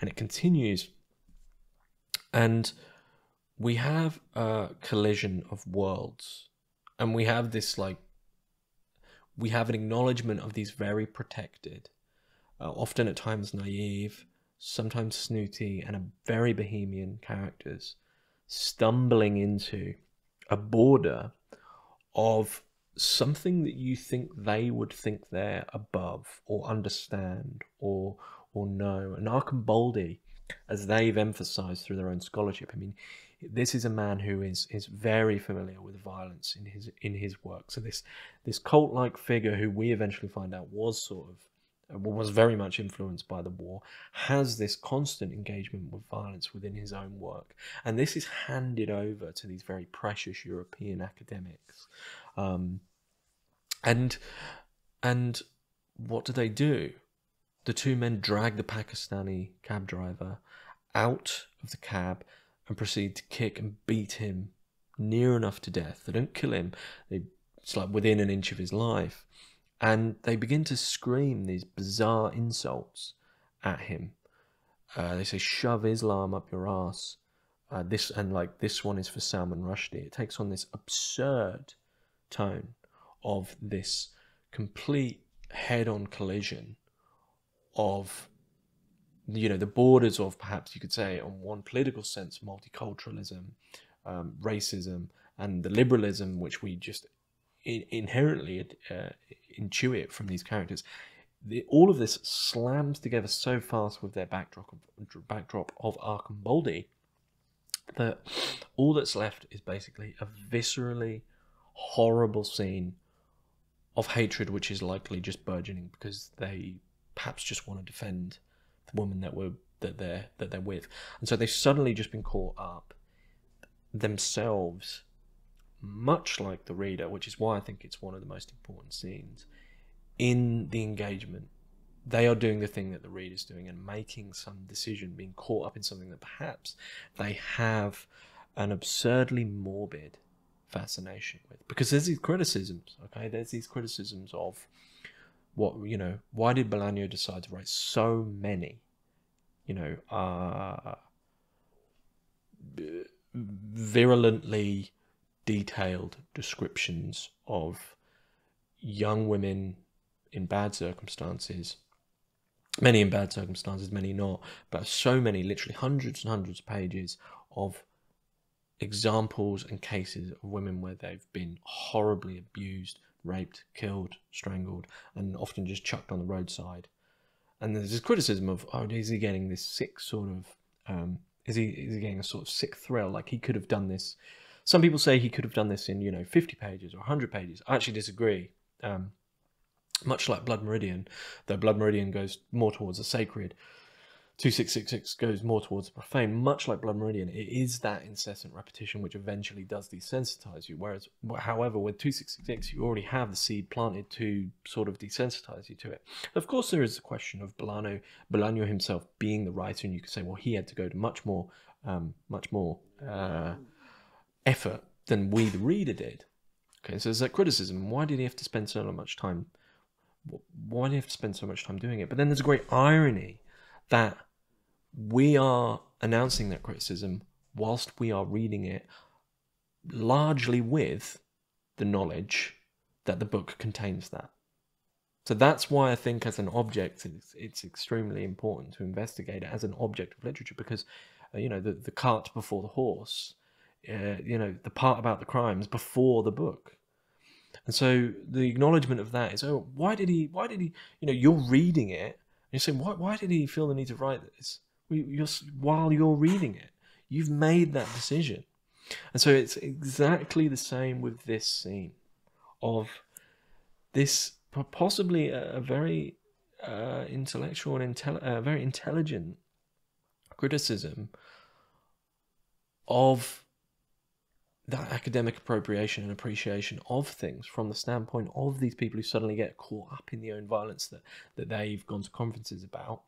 Speaker 1: And it continues. And we have a collision of worlds. And we have this, like, we have an acknowledgement of these very protected, often at times naive, sometimes snooty, and a very bohemian characters stumbling into a border of something that you think they would think they're above or understand or know. And Archambaldi, as they've emphasized through their own scholarship, I mean, this is a man who is very familiar with violence in his work. So this cult-like figure, who we eventually find out was was very much influenced by the war, has this constant engagement with violence within his own work, and this is handed over to these very precious European academics. And and what do? The two men drag the Pakistani cab driver out of the cab and proceed to kick and beat him near enough to death. They don't kill him. It's like within an inch of his life. And they begin to scream these bizarre insults at him. They say, "Shove Islam up your ass." This one is for Salman Rushdie. It takes on this absurd tone of this complete head-on collision of, you know, the borders of, perhaps you could say, on one political sense, multiculturalism, racism, and the liberalism which we just inherently intuit from these characters. All of this slams together so fast with their backdrop of Archambaldi that all that's left is basically a viscerally horrible scene of hatred, which is likely just burgeoning because they perhaps just want to defend the woman that they're with, and so they've suddenly just been caught up themselves, much like the reader, which is why I think it's one of the most important scenes in the engagement. They are doing the thing that the reader's doing and making some decision, being caught up in something that perhaps they have an absurdly morbid fascination with. Because there's these criticisms, okay? There's these criticisms of what, you know, why did Bolaño decide to write so many, you know, virulently detailed descriptions of young women in bad circumstances, many in bad circumstances, many not, but so many, literally hundreds and hundreds of pages of examples and cases of women where they've been horribly abused, raped, killed, strangled, and often just chucked on the roadside. And there's this criticism of, oh, is he getting this sick sort of, is he getting a sort of sick thrill? Like, he could have done this. Some people say he could have done this in, you know, 50 pages or 100 pages. I actually disagree. Much like Blood Meridian, though Blood Meridian goes more towards the sacred, 2666 goes more towards the profane. Much like Blood Meridian, it is that incessant repetition which eventually does desensitize you. Whereas, however, with 2666, you already have the seed planted to sort of desensitize you to it. Of course, there is the question of Bolaño himself being the writer, and you could say, well, he had to go to much more effort than we, the reader, did. Okay, so there's that criticism. Why did he have to spend so much time? Why did he have to spend so much time doing it? But then there's a great irony that we are announcing that criticism whilst we are reading it, largely with the knowledge that the book contains that. So that's why I think, as an object, it's extremely important to investigate it as an object of literature, because you know, the cart before the horse. You know, the part about the crimes before the book. And so the acknowledgement of that is, oh, why did he, you know, you're reading it, and you're saying, why did he feel the need to write this? While you're reading it, you've made that decision. And so it's exactly the same with this scene of this possibly a very intellectual and very intelligent criticism of that academic appropriation and appreciation of things from the standpoint of these people who suddenly get caught up in the own violence that they've gone to conferences about.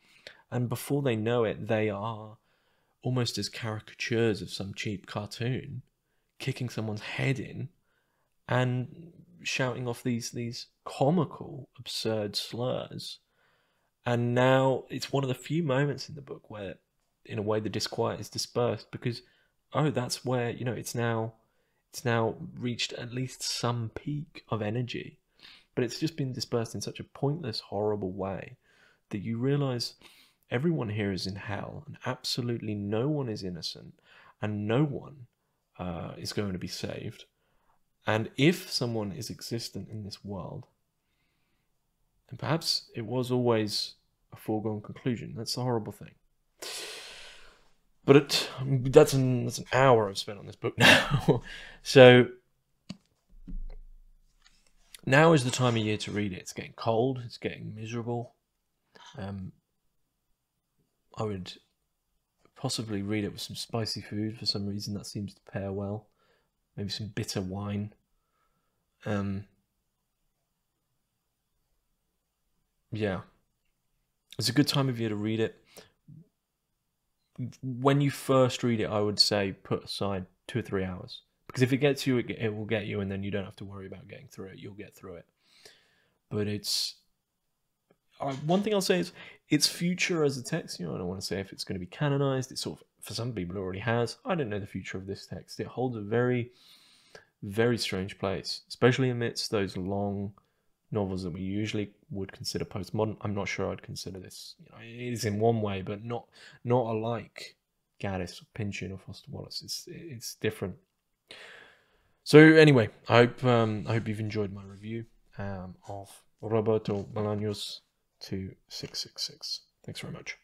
Speaker 1: And before they know it, they are almost as caricatures of some cheap cartoon, kicking someone's head in and shouting off these comical, absurd slurs. And now it's one of the few moments in the book where, in a way, the disquiet is dispersed, because, oh, that's where, you know, it's now reached at least some peak of energy, but it's just been dispersed in such a pointless, horrible way that you realize everyone here is in hell, and absolutely no one is innocent, and no one is going to be saved. And if someone is existent in this world, and perhaps it was always a foregone conclusion, that's the horrible thing. But that's an hour I've spent on this book now. So now is the time of year to read it. It's getting cold. It's getting miserable. I would possibly read it with some spicy food for some reason. That seems to pair well. Maybe some bitter wine. Yeah. It's a good time of year to read it. When you first read it, I would say put aside 2 or 3 hours. Because if it gets you, it will get you, and then you don't have to worry about getting through it. You'll get through it. But it's... one thing I'll say is its future as a text, I don't want to say if it's going to be canonized. It sort of, for some people, it already has. I don't know the future of this text. It holds a very, very strange place, especially amidst those long novels that we usually would consider postmodern. I'm not sure I'd consider this. It is in one way, but not alike Gaddis, or Pynchon, or Foster Wallace. It's different. So anyway, I hope you've enjoyed my review of Roberto Bolaño's 2666. Thanks very much.